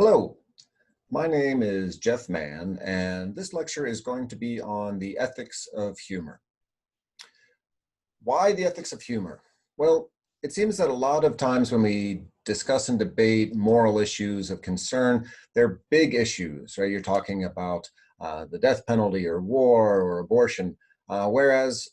Hello, my name is Jeff Mann, and this lecture is going to be on the ethics of humor. Why the ethics of humor? Well, it seems that a lot of times when we discuss and debate moral issues of concern, they're big issues, right? You're talking about the death penalty or war or abortion, whereas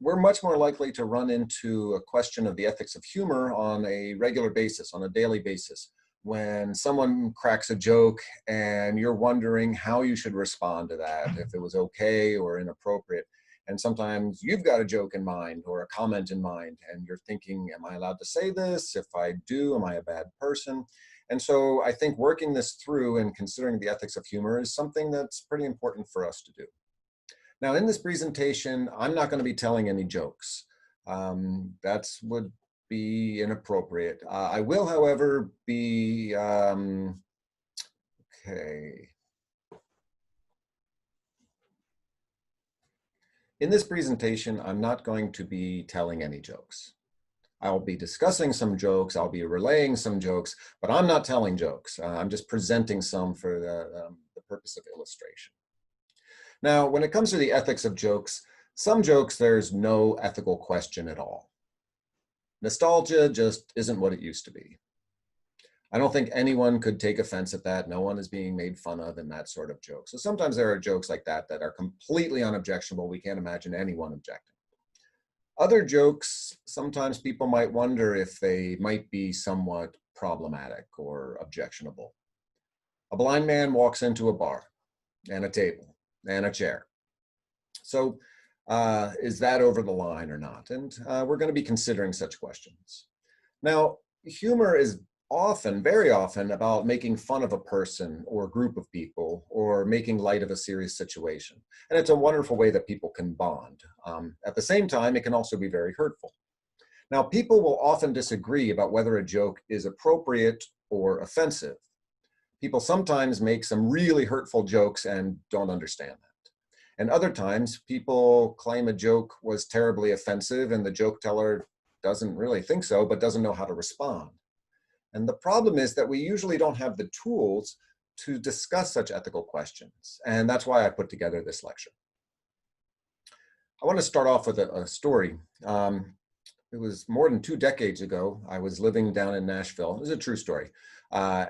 we're much more likely to run into a question of the ethics of humor on a regular basis, on a daily basis. When someone cracks a joke and you're wondering how you should respond to that, if it was okay or inappropriate. And sometimes you've got a joke in mind or a comment in mind, and you're thinking, am I allowed to say this? If I do, am I a bad person? And so I think working this through and considering the ethics of humor is something that's pretty important for us to do. Now, in this presentation, I'm not going to be telling any jokes. That would be inappropriate. I will, however, be, okay. In this presentation, I'm not going to be telling any jokes. I'll be discussing some jokes, I'll be relaying some jokes, but I'm not telling jokes. I'm just presenting some for the purpose of illustration. Now, when it comes to the ethics of jokes, some jokes there's no ethical question at all. Nostalgia just isn't what it used to be. I don't think anyone could take offense at that. No one is being made fun of in that sort of joke. So sometimes there are jokes like that that are completely unobjectionable. We can't imagine anyone objecting. Other jokes, sometimes people might wonder if they might be somewhat problematic or objectionable. A blind man walks into a bar and a table and a chair. So is that over the line or not? And we're going to be considering such questions. Now, humor is often, very often, about making fun of a person or group of people or making light of a serious situation. And it's a wonderful way that people can bond. At the same time, it can also be very hurtful. Now, people will often disagree about whether a joke is appropriate or offensive. People sometimes make some really hurtful jokes and don't understand that. And other times, people claim a joke was terribly offensive and the joke teller doesn't really think so, but doesn't know how to respond. And the problem is that we usually don't have the tools to discuss such ethical questions. And that's why I put together this lecture. I want to start off with a story. It was more than 2 decades ago. I was living down in Nashville. It was a true story. I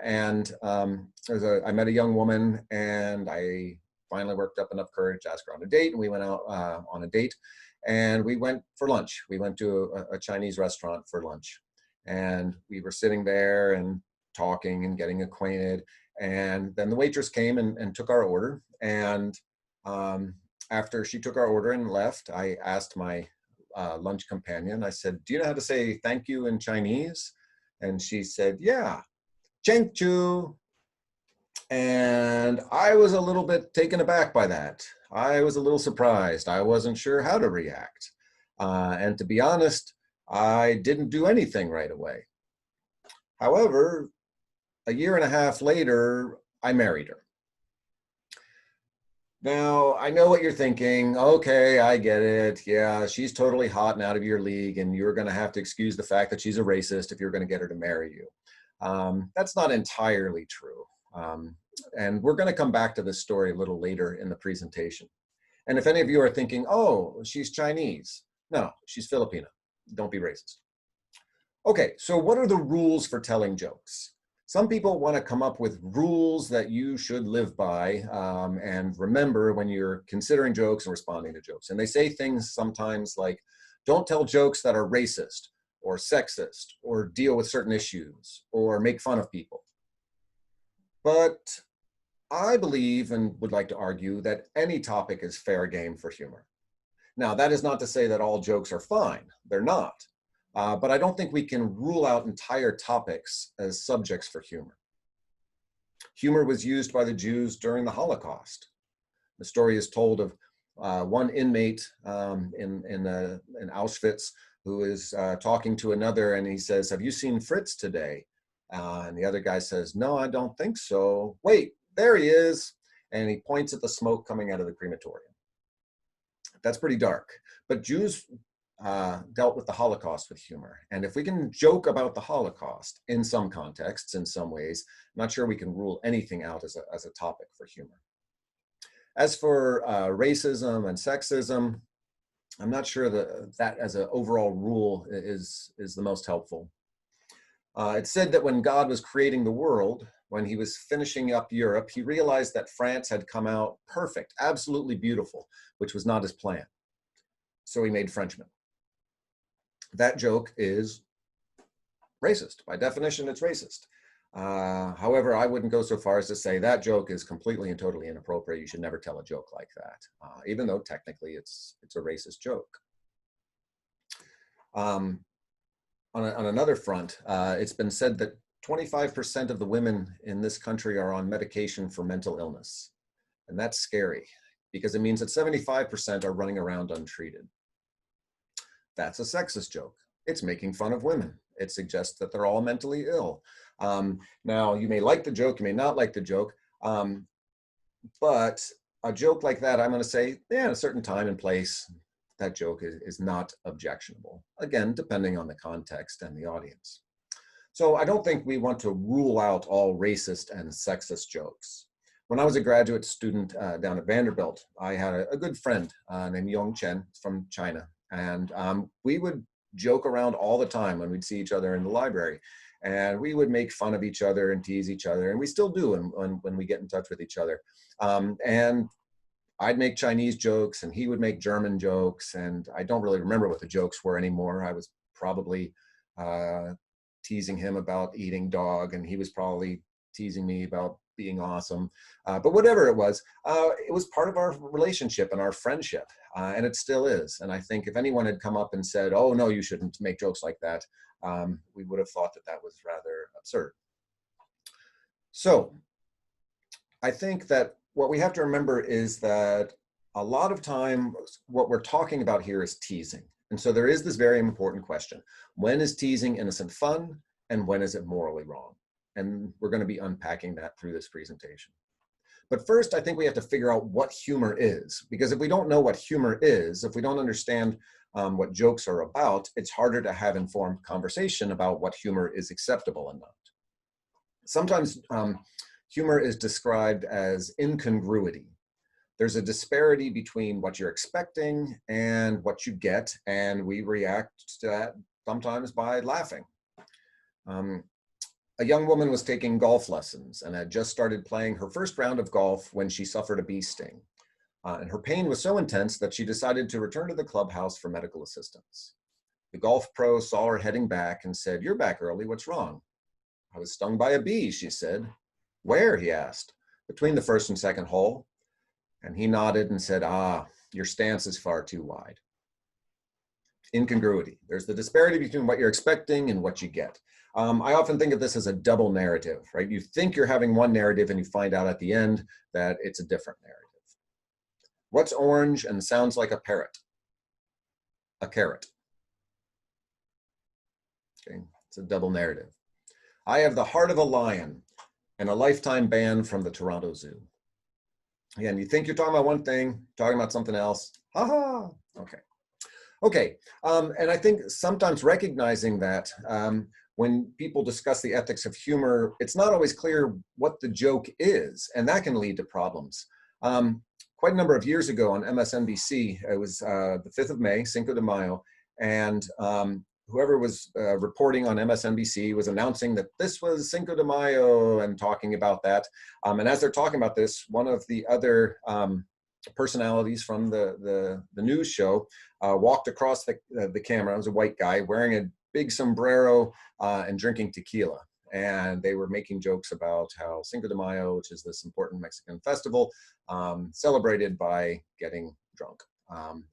met a young woman, and I finally worked up enough courage to ask her on a date, and we went out on a date, and we went for lunch. We went to a Chinese restaurant for lunch, and we were sitting there and talking and getting acquainted, and then the waitress came and took our order, and after she took our order and left, I asked my lunch companion, I said, do you know how to say thank you in Chinese? And she said, yeah, Cheng Chu. And I was a little bit taken aback by that. I was a little surprised. I wasn't sure how to react. And to be honest, I didn't do anything right away. However, a year and a half later, I married her. Now, I know what you're thinking. Okay, I get it. Yeah, she's totally hot and out of your league, and you're going to have to excuse the fact that she's a racist if you're going to get her to marry you. That's not entirely true. And we're going to come back to this story a little later in the presentation. And if any of you are thinking, oh, she's Chinese. No, she's Filipino. Don't be racist. Okay, so what are the rules for telling jokes? Some people want to come up with rules that you should live by and remember when you're considering jokes and responding to jokes. And they say things sometimes like, don't tell jokes that are racist or sexist or deal with certain issues or make fun of people. But I believe and would like to argue that any topic is fair game for humor. Now, that is not to say that all jokes are fine. They're not. But I don't think we can rule out entire topics as subjects for humor. Humor was used by the Jews during the Holocaust. The story is told of one inmate in Auschwitz who is talking to another, and he says, have you seen Fritz today? And the other guy says, no, I don't think so. Wait, there he is. And he points at the smoke coming out of the crematorium. That's pretty dark. But Jews dealt with the Holocaust with humor. And if we can joke about the Holocaust in some contexts, in some ways, I'm not sure we can rule anything out as a topic for humor. As for racism and sexism, I'm not sure that as an overall rule is the most helpful. It's said that when God was creating the world, when he was finishing up Europe, he realized that France had come out perfect, absolutely beautiful, which was not his plan. So he made Frenchmen. That joke is racist. By definition, it's racist. However, I wouldn't go so far as to say that joke is completely and totally inappropriate. You should never tell a joke like that, even though technically it's a racist joke. On another front, it's been said that 25% of the women in this country are on medication for mental illness. And that's scary because it means that 75% are running around untreated. That's a sexist joke. It's making fun of women. It suggests that they're all mentally ill. Now, you may like the joke, you may not like the joke, but a joke like that, I'm going to say, yeah, at a certain time and place, that joke is not objectionable. Again, depending on the context and the audience. So I don't think we want to rule out all racist and sexist jokes. When I was a graduate student down at Vanderbilt, I had a good friend named Yong Chen from China. And we would joke around all the time when we'd see each other in the library. And we would make fun of each other and tease each other. And we still do when we get in touch with each other. And I'd make Chinese jokes and he would make German jokes. And I don't really remember what the jokes were anymore. I was probably teasing him about eating dog, and he was probably teasing me about being awesome. But whatever it was part of our relationship and our friendship, and it still is. And I think if anyone had come up and said, oh, no, you shouldn't make jokes like that, we would have thought that that was rather absurd. So I think that what we have to remember is that a lot of time, what we're talking about here is teasing. And so there is this very important question. When is teasing innocent fun, and when is it morally wrong? And we're going to be unpacking that through this presentation. But first, I think we have to figure out what humor is, because if we don't know what humor is, if we don't understand what jokes are about, it's harder to have informed conversation about what humor is acceptable and not. Sometimes humor is described as incongruity. There's a disparity between what you're expecting and what you get, and we react to that sometimes by laughing. A young woman was taking golf lessons and had just started playing her first round of golf when she suffered a bee sting. And her pain was so intense that she decided to return to the clubhouse for medical assistance. The golf pro saw her heading back and said, "You're back early, what's wrong?" "I was stung by a bee," she said. "Where?" he asked. "Between the first and second hole." And he nodded and said, "Ah, your stance is far too wide." Incongruity. There's the disparity between what you're expecting and what you get. I often think of this as a double narrative, right? You think you're having one narrative and you find out at the end that it's a different narrative. What's orange and sounds like a parrot? A carrot. Okay, it's a double narrative. I have the heart of a lion and a lifetime ban from the Toronto Zoo. Again, you think you're talking about one thing, talking about something else. Ha ha. Okay. Okay. And I think sometimes recognizing that when people discuss the ethics of humor, it's not always clear what the joke is, and that can lead to problems. Quite a number of years ago on MSNBC, it was the 5th of May, Cinco de Mayo, and whoever was reporting on MSNBC was announcing that this was Cinco de Mayo and talking about that. And as they're talking about this, one of the other personalities from the news show walked across the camera. It was a white guy wearing a big sombrero and drinking tequila. And they were making jokes about how Cinco de Mayo, which is this important Mexican festival, celebrated by getting drunk.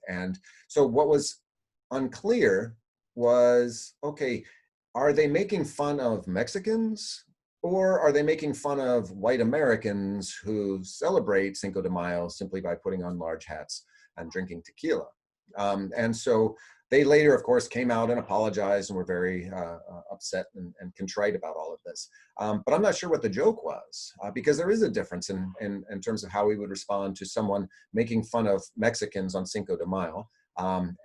And so what was unclear was, okay, are they making fun of Mexicans, or are they making fun of white Americans who celebrate Cinco de Mayo simply by putting on large hats and drinking tequila? And so they later, of course, came out and apologized and were very upset and contrite about all of this. But I'm not sure what the joke was, because there is a difference in terms of how we would respond to someone making fun of Mexicans on Cinco de Mayo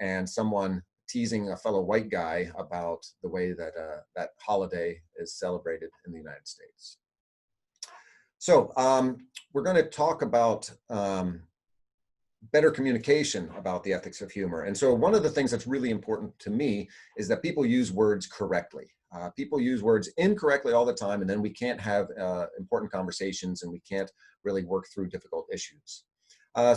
and someone teasing a fellow white guy about the way that that holiday is celebrated in the United States. So we're going to talk about better communication about the ethics of humor. And so one of the things that's really important to me is that people use words correctly. People use words incorrectly all the time, and then we can't have important conversations, and we can't really work through difficult issues.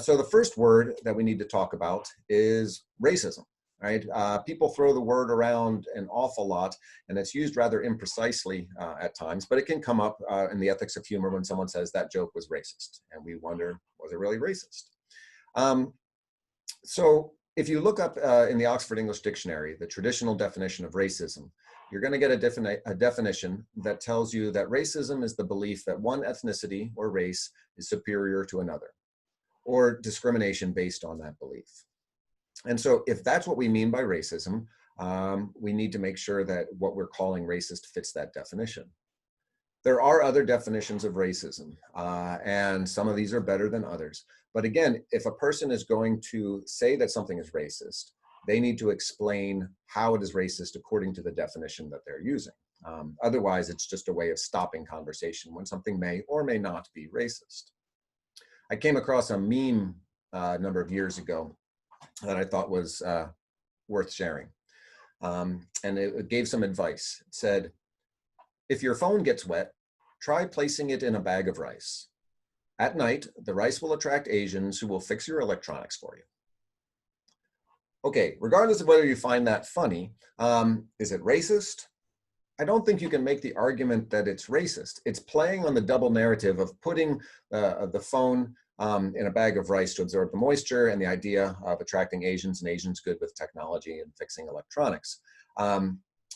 So the first word that we need to talk about is racism, right? People throw the word around an awful lot, and it's used rather imprecisely at times, but it can come up in the ethics of humor when someone says that joke was racist, and we wonder, was it really racist? So if you look up in the Oxford English Dictionary, the traditional definition of racism, you're going to get a definition that tells you that racism is the belief that one ethnicity or race is superior to another, or discrimination based on that belief. And so if that's what we mean by racism, we need to make sure that what we're calling racist fits that definition. There are other definitions of racism, and some of these are better than others. But again, if a person is going to say that something is racist, they need to explain how it is racist according to the definition that they're using. Otherwise, it's just a way of stopping conversation when something may or may not be racist. I came across a meme a number of years ago that I thought was worth sharing. And it gave some advice. It said, if your phone gets wet, try placing it in a bag of rice. At night, the rice will attract Asians who will fix your electronics for you. Okay, regardless of whether you find that funny, is it racist? I don't think you can make the argument that it's racist. It's playing on the double narrative of putting the phone in a bag of rice to absorb the moisture, and the idea of attracting Asians and Asians good with technology and fixing electronics.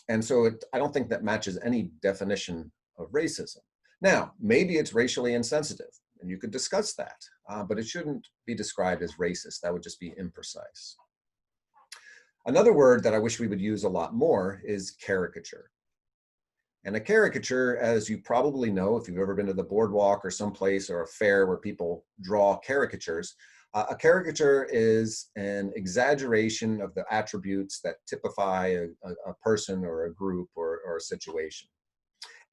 And so I don't think that matches any definition of racism. Now, maybe it's racially insensitive, and you could discuss that, but it shouldn't be described as racist. That would just be imprecise. Another word that I wish we would use a lot more is caricature. And a caricature, as you probably know, if you've ever been to the boardwalk or someplace or a fair where people draw caricatures, a caricature is an exaggeration of the attributes that typify a person or a group or a situation.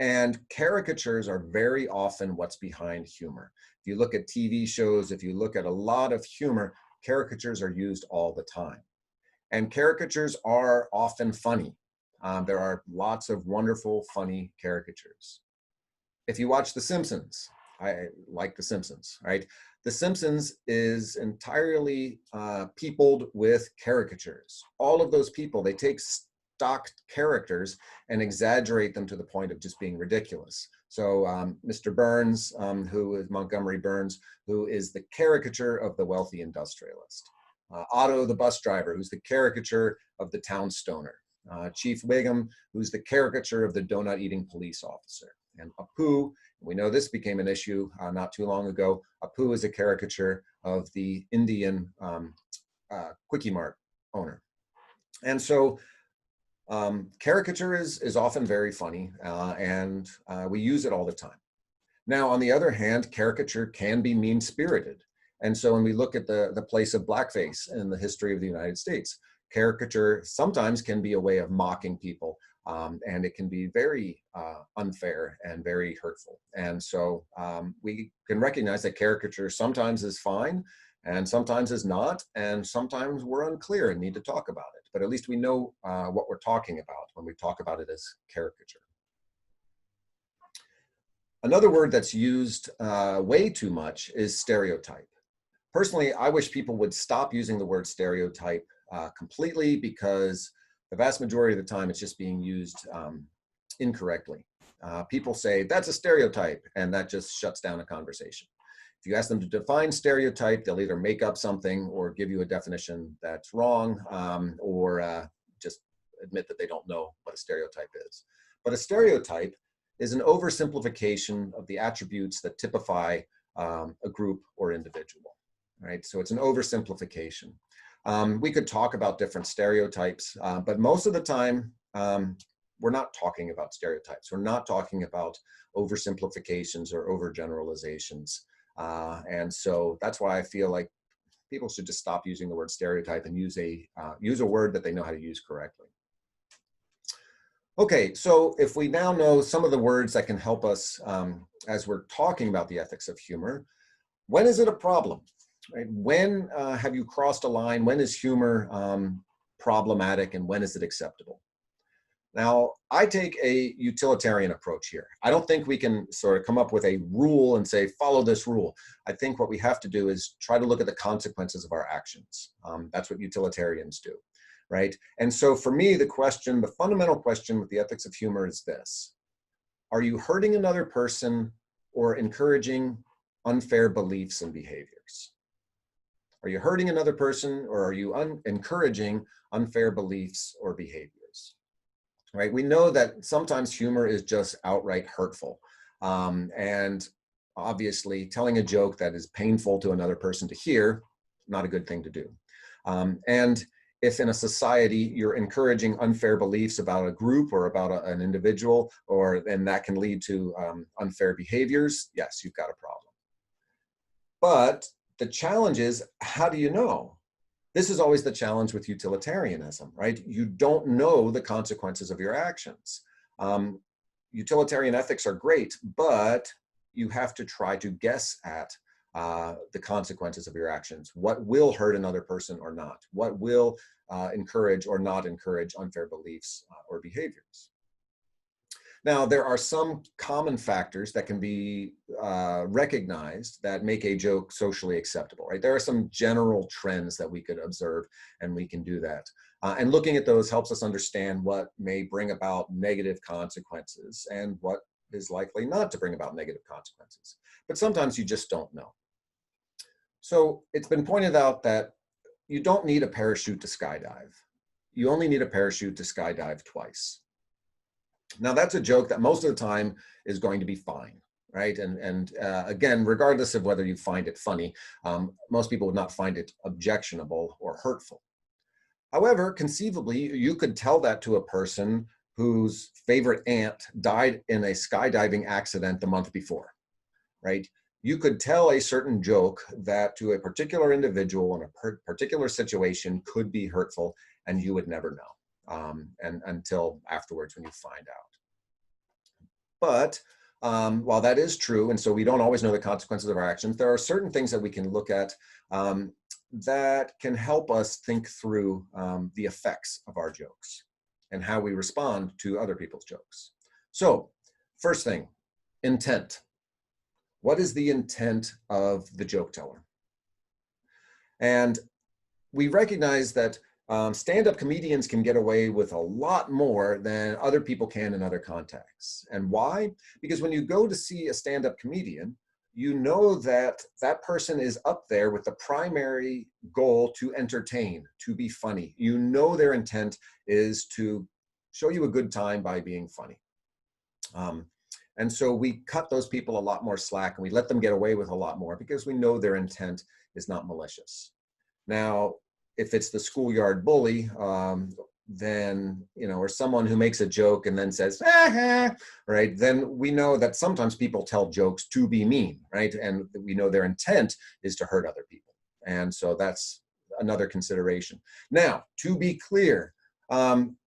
And caricatures are very often what's behind humor. If you look at TV shows, if you look at a lot of humor, caricatures are used all the time. And caricatures are often funny. There are lots of wonderful, funny caricatures. If you watch The Simpsons, I like The Simpsons, right? The Simpsons is entirely peopled with caricatures. All of those people, they take stock characters and exaggerate them to the point of just being ridiculous. So Mr. Burns, who is Montgomery Burns, who is the caricature of the wealthy industrialist. Otto, the bus driver, who's the caricature of the town stoner. Chief Wiggum, who's the caricature of the donut-eating police officer. And Apu, we know this became an issue not too long ago, Apu is a caricature of the Indian Quickie Mart owner. And so caricature is often very funny, and we use it all the time. Now, on the other hand, caricature can be mean-spirited. And so when we look at the place of blackface in the history of the United States, caricature sometimes can be a way of mocking people, and it can be very unfair and very hurtful. And so we can recognize that caricature sometimes is fine and sometimes is not, and sometimes we're unclear and need to talk about it. But at least we know what we're talking about when we talk about it as caricature. Another word that's used way too much is stereotype. Personally, I wish people would stop using the word stereotype completely, because the vast majority of the time it's just being used incorrectly. People say, that's a stereotype, and that just shuts down a conversation. If you ask them to define stereotype, they'll either make up something or give you a definition that's wrong, or just admit that they don't know what a stereotype is. But a stereotype is an oversimplification of the attributes that typify a group or individual, right? So it's an oversimplification. We could talk about different stereotypes, but most of the time, we're not talking about stereotypes. We're not talking about oversimplifications or overgeneralizations. And so that's why I feel like people should just stop using the word stereotype and use a word that they know how to use correctly. Okay, so if we now know some of the words that can help us as we're talking about the ethics of humor, when is it a problem? Right? When have you crossed a line? When is humor problematic, and when is it acceptable? Now, I take a utilitarian approach here. I don't think we can sort of come up with a rule and say, follow this rule. I think what we have to do is try to look at the consequences of our actions. That's what utilitarians do, right? And so for me, the fundamental question with the ethics of humor is this: are you hurting another person or encouraging unfair beliefs and behaviors? Are you hurting another person, or are you encouraging unfair beliefs or behaviors? Right? We know that sometimes humor is just outright hurtful. And obviously telling a joke that is painful to another person to hear, not a good thing to do. And if in a society you're encouraging unfair beliefs about a group or about an individual, and that can lead to unfair behaviors, yes, you've got a problem. But the challenge is, how do you know? This is always the challenge with utilitarianism, right? You don't know the consequences of your actions. Utilitarian ethics are great, but you have to try to guess at the consequences of your actions. What will hurt another person or not? What will encourage or not encourage unfair beliefs or behaviors? Now, there are some common factors that can be recognized that make a joke socially acceptable, right? There are some general trends that we could observe, and we can do that. And looking at those helps us understand what may bring about negative consequences and what is likely not to bring about negative consequences. But sometimes you just don't know. So it's been pointed out that you don't need a parachute to skydive. You only need a parachute to skydive twice. Now, that's a joke that most of the time is going to be fine, right? And again, regardless of whether you find it funny, most people would not find it objectionable or hurtful. However, conceivably, you could tell that to a person whose favorite aunt died in a skydiving accident the month before, right? You could tell a certain joke that to a particular individual in a particular situation could be hurtful, and you would never know. And until afterwards when you find out. But while that is true, and so we don't always know the consequences of our actions, there are certain things that we can look at that can help us think through the effects of our jokes and how we respond to other people's jokes. So first thing, intent. What is the intent of the joke teller? And we recognize that stand-up comedians can get away with a lot more than other people can in other contexts. And why? Because when you go to see a stand-up comedian, you know that that person is up there with the primary goal to entertain, to be funny. You know their intent is to show you a good time by being funny. And so we cut those people a lot more slack, and we let them get away with a lot more because we know their intent is not malicious. Now, if it's the schoolyard bully, then, or someone who makes a joke and then says, right, then we know that sometimes people tell jokes to be mean, right? And we know their intent is to hurt other people. And so that's another consideration. Now, to be clear,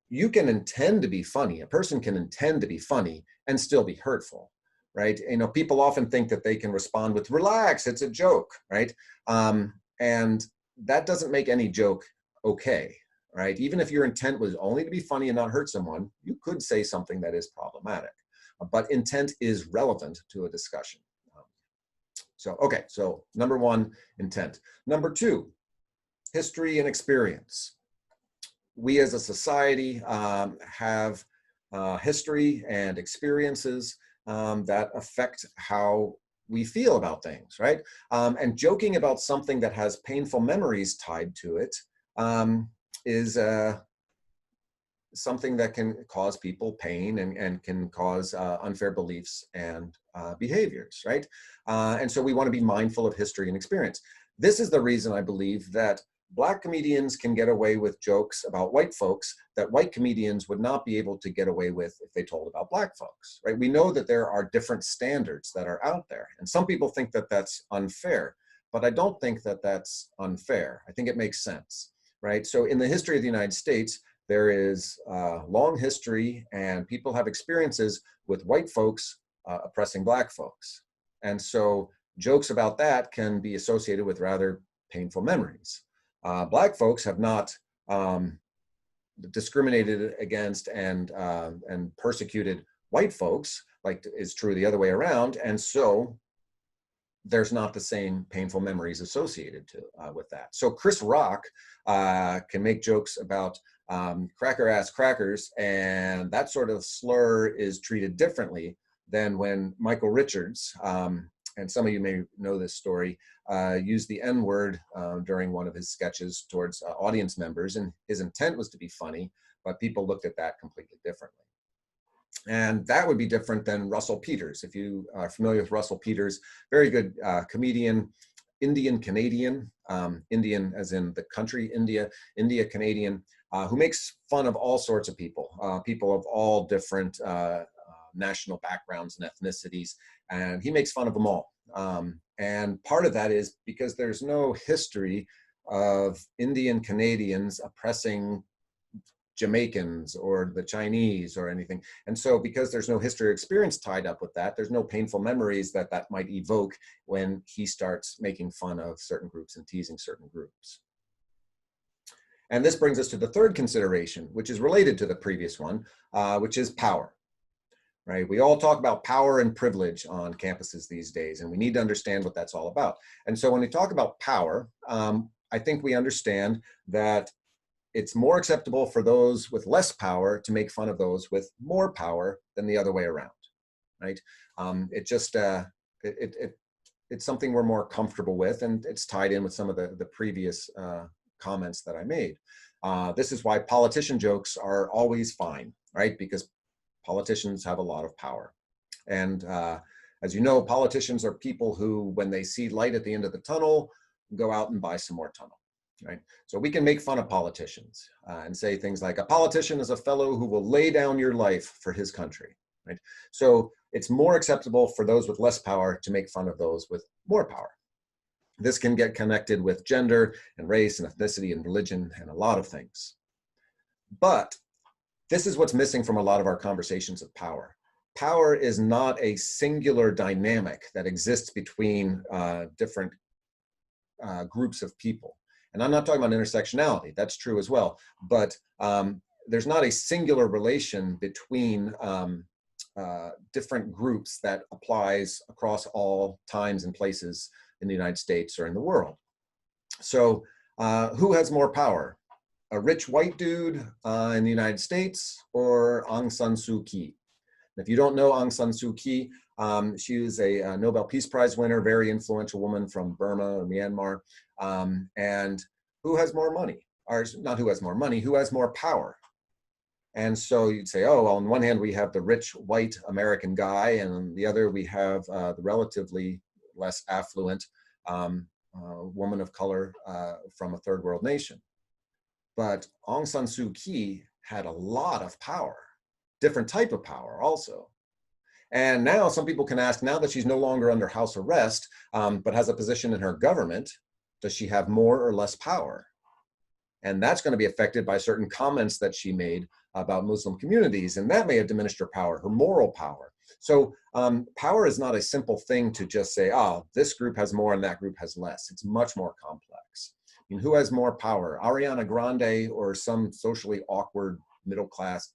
you can intend to be funny. A person can intend to be funny and still be hurtful, right? People often think that they can respond with, relax, it's a joke, right? And that doesn't make any joke okay, right? Even if your intent was only to be funny and not hurt someone, you could say something that is problematic. But intent is relevant to a discussion. Okay, so number one, intent. Number two, history and experience. We as a society have history and experiences that affect how we feel about things, right? And joking about something that has painful memories tied to it is something that can cause people pain and can cause unfair beliefs and behaviors, right? And so we want to be mindful of history and experience. This is the reason I believe that Black comedians can get away with jokes about white folks that white comedians would not be able to get away with if they told about Black folks, right? We know that there are different standards that are out there, and some people think that that's unfair, but I don't think that that's unfair. I think it makes sense, right? So in the history of the United States, there is a long history and people have experiences with white folks oppressing black folks. And so jokes about that can be associated with rather painful memories. Black folks have not discriminated against and persecuted white folks, like is true the other way around. And so there's not the same painful memories associated with that. So Chris Rock can make jokes about cracker ass crackers, and that sort of slur is treated differently than when Michael Richards, and some of you may know this story, used the N-word during one of his sketches towards audience members, and his intent was to be funny, but people looked at that completely differently. And that would be different than Russell Peters. If you are familiar with Russell Peters, very good comedian, Indian Canadian, Indian as in the country, India Canadian, who makes fun of all sorts of people, people of all different national backgrounds and ethnicities, and he makes fun of them all. And part of that is because there's no history of Indian Canadians oppressing Jamaicans or the Chinese or anything. And so because there's no history or experience tied up with that, there's no painful memories that that might evoke when he starts making fun of certain groups and teasing certain groups. And this brings us to the third consideration, which is related to the previous one, which is power. Right? We all talk about power and privilege on campuses these days, and we need to understand what that's all about. And so when we talk about power, I think we understand that it's more acceptable for those with less power to make fun of those with more power than the other way around, right? It's something we're more comfortable with, and it's tied in with some of the previous comments that I made. This is why politician jokes are always fine, right? Because politicians have a lot of power. And as you know, politicians are people who, when they see light at the end of the tunnel, go out and buy some more tunnel. Right? So we can make fun of politicians and say things like, a politician is a fellow who will lay down your life for his country. Right? So it's more acceptable for those with less power to make fun of those with more power. This can get connected with gender and race and ethnicity and religion and a lot of things. But this is what's missing from a lot of our conversations of power. Power is not a singular dynamic that exists between different groups of people. And I'm not talking about intersectionality, that's true as well, but there's not a singular relation between different groups that applies across all times and places in the United States or in the world. So who has more power? A rich white dude in the United States or Aung San Suu Kyi? If you don't know Aung San Suu Kyi, she was a Nobel Peace Prize winner, very influential woman from Burma or Myanmar. And who has more money? Or not who has more money, who has more power? And so you'd say, oh, well, on one hand, we have the rich white American guy, and on the other, we have the relatively less affluent woman of color from a third world nation. But Aung San Suu Kyi had a lot of power, different type of power also. And now some people can ask, now that she's no longer under house arrest, but has a position in her government, does she have more or less power? And that's going to be affected by certain comments that she made about Muslim communities, and that may have diminished her power, her moral power. So power is not a simple thing to just say, oh, this group has more and that group has less. It's much more complex. I mean, who has more power, Ariana Grande or some socially awkward middle-class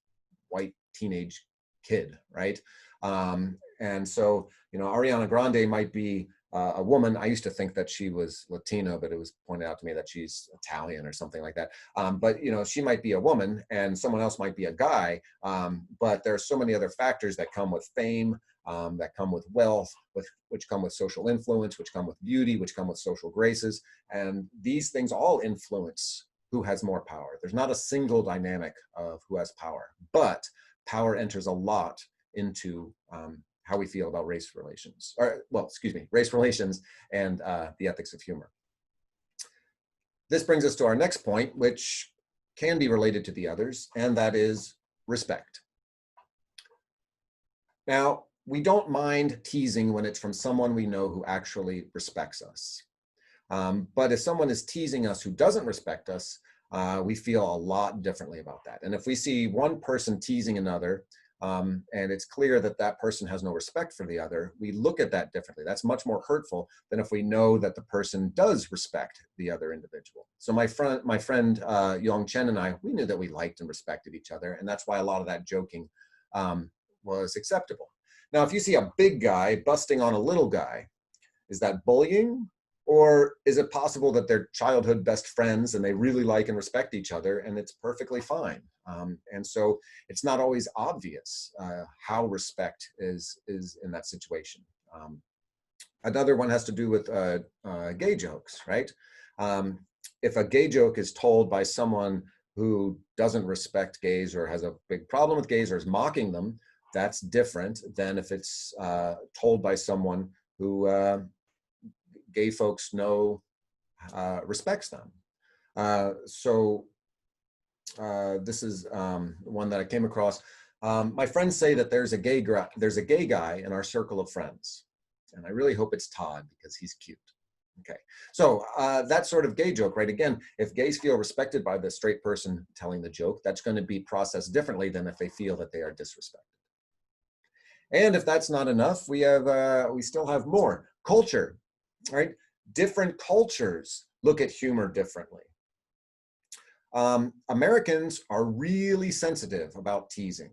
white teenage kid, right? And so, you know, Ariana Grande might be a woman. I used to think that she was Latino, but it was pointed out to me that she's Italian or something like that. But, you know, she might be a woman and someone else might be a guy. But there are so many other factors that come with fame, that come with wealth, which come with social influence, which come with beauty, which come with social graces. And these things all influence who has more power. There's not a single dynamic of who has power, but power enters a lot into how we feel about race relations, or, well, excuse me, race relations and the ethics of humor. This brings us to our next point, which can be related to the others, and that is respect. Now, we don't mind teasing when it's from someone we know who actually respects us. But if someone is teasing us who doesn't respect us, we feel a lot differently about that. And if we see one person teasing another, and it's clear that that person has no respect for the other, we look at that differently. That's much more hurtful than if we know that the person does respect the other individual. So my friend Yong Chen and I, we knew that we liked and respected each other, and that's why a lot of that joking was acceptable. Now, if you see a big guy busting on a little guy, is that bullying? Or is it possible that they're childhood best friends and they really like and respect each other and it's perfectly fine? And so it's not always obvious how respect is in that situation. Another one has to do with gay jokes, right? If a gay joke is told by someone who doesn't respect gays or has a big problem with gays or is mocking them, that's different than if it's told by someone who gay folks know respects them. So this is one that I came across. My friends say that there's a gay guy in our circle of friends, and I really hope it's Todd because he's cute. Okay, so that sort of gay joke, right? Again, if gays feel respected by the straight person telling the joke, that's going to be processed differently than if they feel that they are disrespected. And if that's not enough, we still have more. Culture, right? Different cultures look at humor differently. Americans are really sensitive about teasing.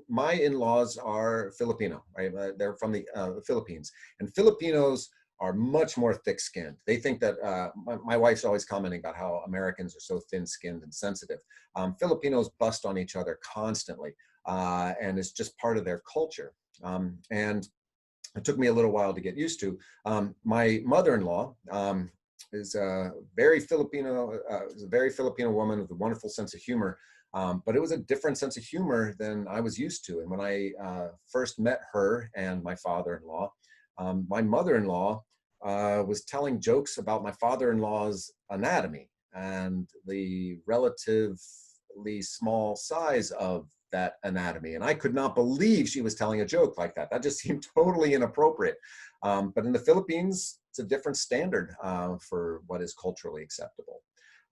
My in-laws are Filipino, right? They're from the Philippines, and Filipinos are much more thick-skinned. They think that, my wife's always commenting about how Americans are so thin-skinned and sensitive. Filipinos bust on each other constantly, and it's just part of their culture. And it took me a little while to get used to. My mother-in-law is a very Filipino woman with a wonderful sense of humor, but it was a different sense of humor than I was used to. And when I first met her and my father-in-law, my mother-in-law was telling jokes about my father-in-law's anatomy and the relatively small size of that anatomy. And I could not believe she was telling a joke like that. That just seemed totally inappropriate. But in the Philippines, it's a different standard for what is culturally acceptable.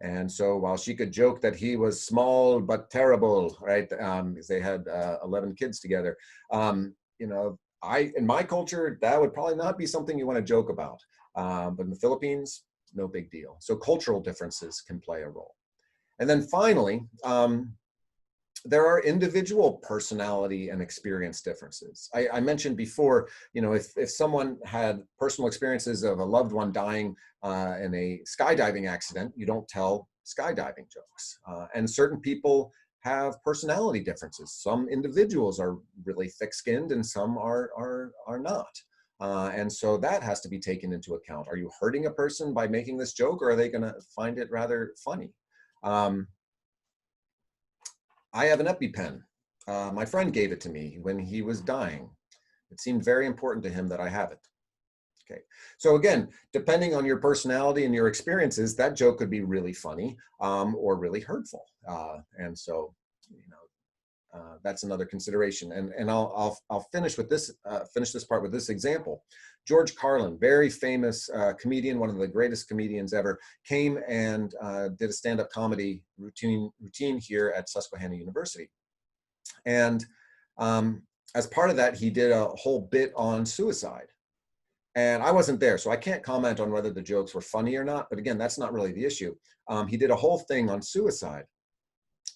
And so while she could joke that he was small but terrible, right? Because they had 11 kids together, you know, in my culture, that would probably not be something you want to joke about. But in the Philippines, no big deal. So cultural differences can play a role. And then finally, there are individual personality and experience differences. I mentioned before, you know, if someone had personal experiences of a loved one dying in a skydiving accident, you don't tell skydiving jokes. And certain people have personality differences. Some individuals are really thick-skinned and some are not. And so that has to be taken into account. Are you hurting a person by making this joke, or are they gonna find it rather funny? I have an EpiPen. My friend gave it to me when he was dying. It seemed very important to him that I have it. Okay, so again, depending on your personality and your experiences, that joke could be really funny or really hurtful. And so, you know, that's another consideration. And I'll finish with this. Finish this part with this example. George Carlin, very famous comedian, one of the greatest comedians ever, came and did a stand-up comedy routine here at Susquehanna University. And as part of that, he did a whole bit on suicide. And I wasn't there, so I can't comment on whether the jokes were funny or not. But again, that's not really the issue. He did a whole thing on suicide.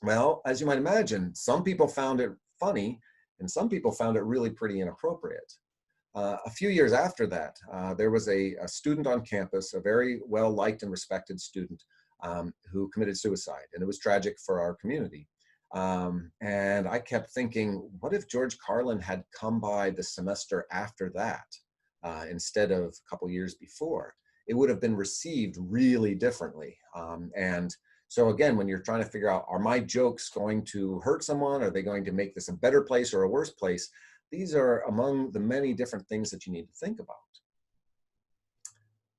Well, as you might imagine, some people found it funny and some people found it really pretty inappropriate. A few years after that, there was a student on campus, a very well-liked and respected student who committed suicide, and it was tragic for our community. And I kept thinking, what if George Carlin had come by the semester after that instead of a couple years before? It would have been received really differently. And so again, when you're trying to figure out, are my jokes going to hurt someone? Are they going to make this a better place or a worse place? These are among the many different things that you need to think about.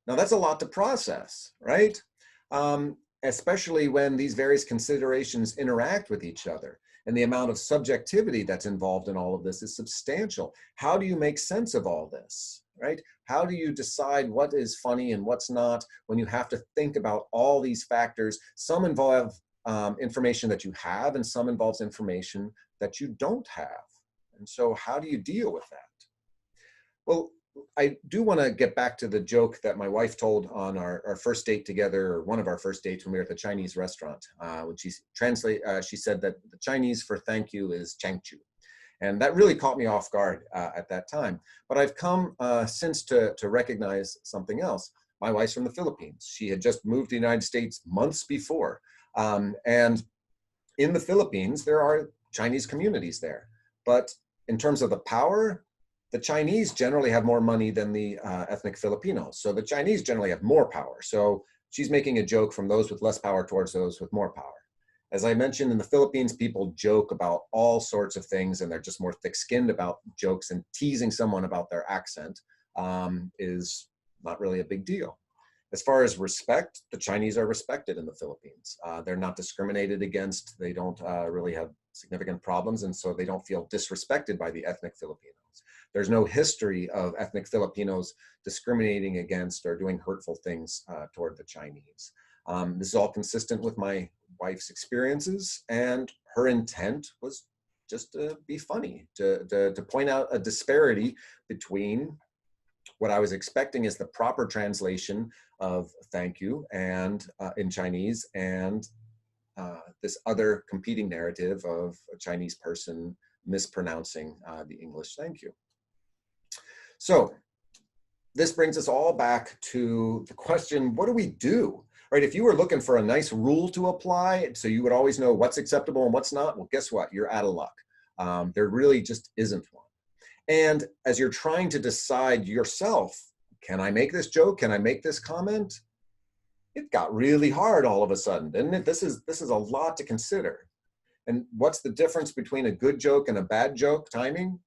Now that's a lot to process, right? Especially when these various considerations interact with each other, and the amount of subjectivity that's involved in all of this is substantial. How do you make sense of all this? right? How do you decide what is funny and what's not when you have to think about all these factors? Some involve information that you have, and some involves information that you don't have. And so how do you deal with that? Well, I do want to get back to the joke that my wife told on our first date together, or one of our first dates when we were at the Chinese restaurant. When she said that the Chinese for thank you is changchu. And that really caught me off guard at that time. But I've come since to recognize something else. My wife's from the Philippines. She had just moved to the United States months before. And in the Philippines, there are Chinese communities there. But in terms of the power, the Chinese generally have more money than the ethnic Filipinos. So the Chinese generally have more power. So she's making a joke from those with less power towards those with more power. As I mentioned, in the Philippines, people joke about all sorts of things, and they're just more thick-skinned about jokes, and teasing someone about their accent is not really a big deal. As far as respect, the Chinese are respected in the Philippines. They're not discriminated against. They don't really have significant problems, and so they don't feel disrespected by the ethnic Filipinos. There's no history of ethnic Filipinos discriminating against or doing hurtful things toward the Chinese. This is all consistent with my wife's experiences, and her intent was just to be funny, to point out a disparity between what I was expecting is the proper translation of thank you and in Chinese, and this other competing narrative of a Chinese person mispronouncing the English thank you. So this brings us all back to the question, what do we do? Right? If you were looking for a nice rule to apply, so you would always know what's acceptable and what's not, well, guess what? You're out of luck. There really just isn't one. And as you're trying to decide yourself, can I make this joke? Can I make this comment? It got really hard all of a sudden, didn't it? This is a lot to consider. And what's the difference between a good joke and a bad joke? Timing,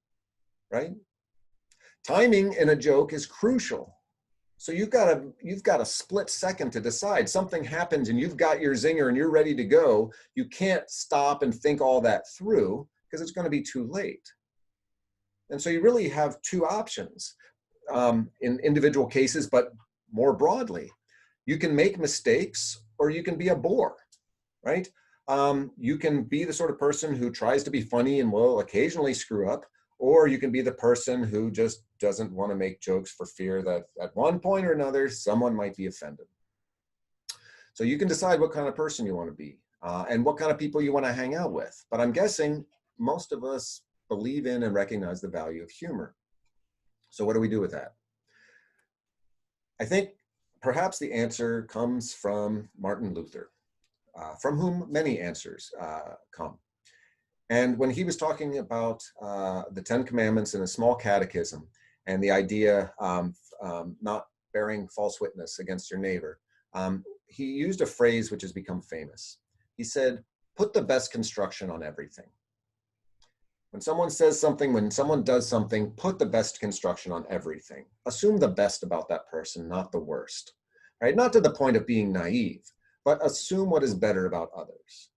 right? Timing in a joke is crucial. So you've got a split second to decide. Something happens and you've got your zinger and you're ready to go. You can't stop and think all that through because it's going to be too late. And so you really have two options in individual cases, but more broadly. You can make mistakes or you can be a bore, right? You can be the sort of person who tries to be funny and will occasionally screw up, or you can be the person who just doesn't want to make jokes for fear that at one point or another, someone might be offended. So you can decide what kind of person you want to be and what kind of people you want to hang out with. But I'm guessing most of us believe in and recognize the value of humor. So what do we do with that? I think perhaps the answer comes from Martin Luther, from whom many answers come. And when he was talking about the 10 Commandments in a small catechism and the idea of not bearing false witness against your neighbor, he used a phrase which has become famous. He said, put the best construction on everything. When someone says something, when someone does something, put the best construction on everything. Assume the best about that person, not the worst, right? Not to the point of being naive, but assume what is better about others.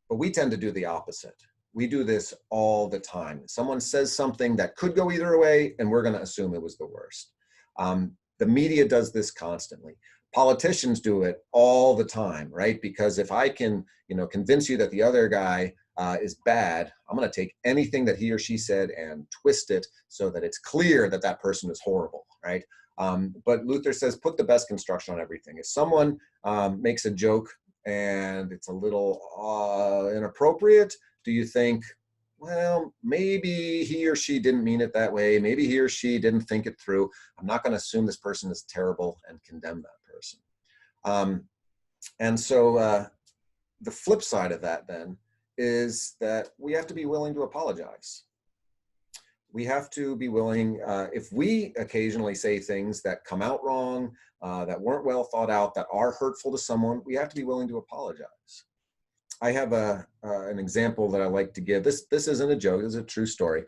But we tend to do the opposite. We do this all the time. Someone says something that could go either way, and we're going to assume it was the worst. The media does this constantly. Politicians do it all the time, right? Because if I can, convince you that the other guy is bad, I'm going to take anything that he or she said and twist it so that it's clear that that person is horrible, right? But Luther says, put the best construction on everything. If someone makes a joke and it's a little inappropriate, do you think, well, maybe he or she didn't mean it that way. Maybe he or she didn't think it through. I'm not going to assume this person is terrible and condemn that person. And so the flip side of that then is that we have to be willing to apologize. We have to be willing, if we occasionally say things that come out wrong, that weren't well thought out, that are hurtful to someone, we have to be willing to apologize. I have an example that I like to give. This isn't a joke, this is a true story.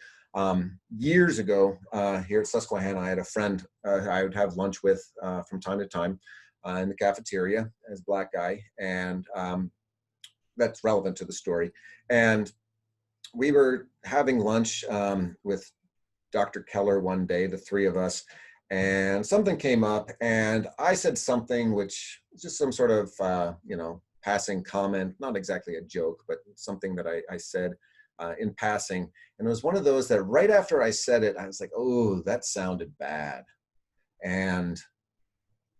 Years ago, here at Susquehanna, I had a friend I would have lunch with from time to time in the cafeteria as a Black guy, and that's relevant to the story. And we were having lunch with Dr. Keller one day, the three of us, and something came up, and I said something which was just some sort of, you know, passing comment, not exactly a joke, but something that I said in passing. And it was one of those that right after I said it, I was like, oh, that sounded bad. And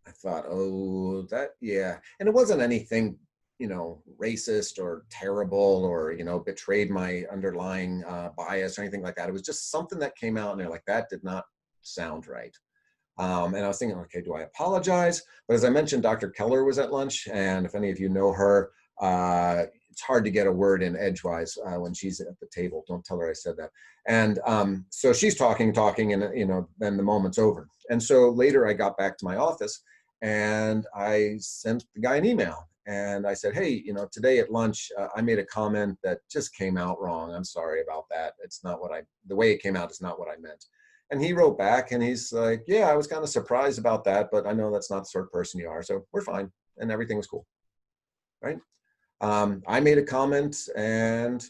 I thought, oh, that, yeah. And it wasn't anything, you know, racist or terrible or, you know, betrayed my underlying bias or anything like that. It was just something that came out and they're like, that did not sound right. And I was thinking, okay, do I apologize? But as I mentioned, Dr. Keller was at lunch, and if any of you know her, it's hard to get a word in edgewise when she's at the table. Don't tell her I said that. And so she's talking, and you know, then the moment's over. And so later I got back to my office, and I sent the guy an email, and I said, hey, you know, today at lunch I made a comment that just came out wrong. I'm sorry about that. It's not what the way it came out is not what I meant. And he wrote back and he's like, yeah, I was kind of surprised about that, but I know that's not the sort of person you are. So we're fine. And everything was cool. Right. I made a comment and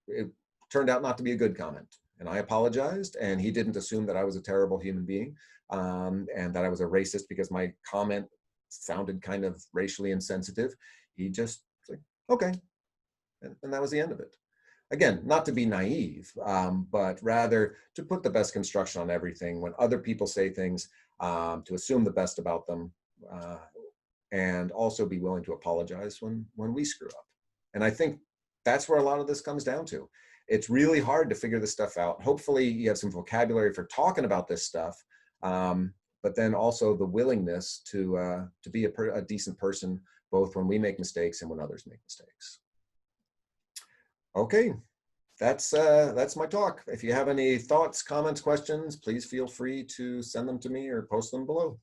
it turned out not to be a good comment. And I apologized. And he didn't assume that I was a terrible human being and that I was a racist because my comment sounded kind of racially insensitive. He just was like, okay. And that was the end of it. Again, not to be naive, but rather to put the best construction on everything. When other people say things, to assume the best about them, and also be willing to apologize when we screw up. And I think that's where a lot of this comes down to. It's really hard to figure this stuff out. Hopefully you have some vocabulary for talking about this stuff, but then also the willingness to be a decent person, both when we make mistakes and when others make mistakes. Okay, that's my talk. If you have any thoughts, comments, questions, please feel free to send them to me or post them below.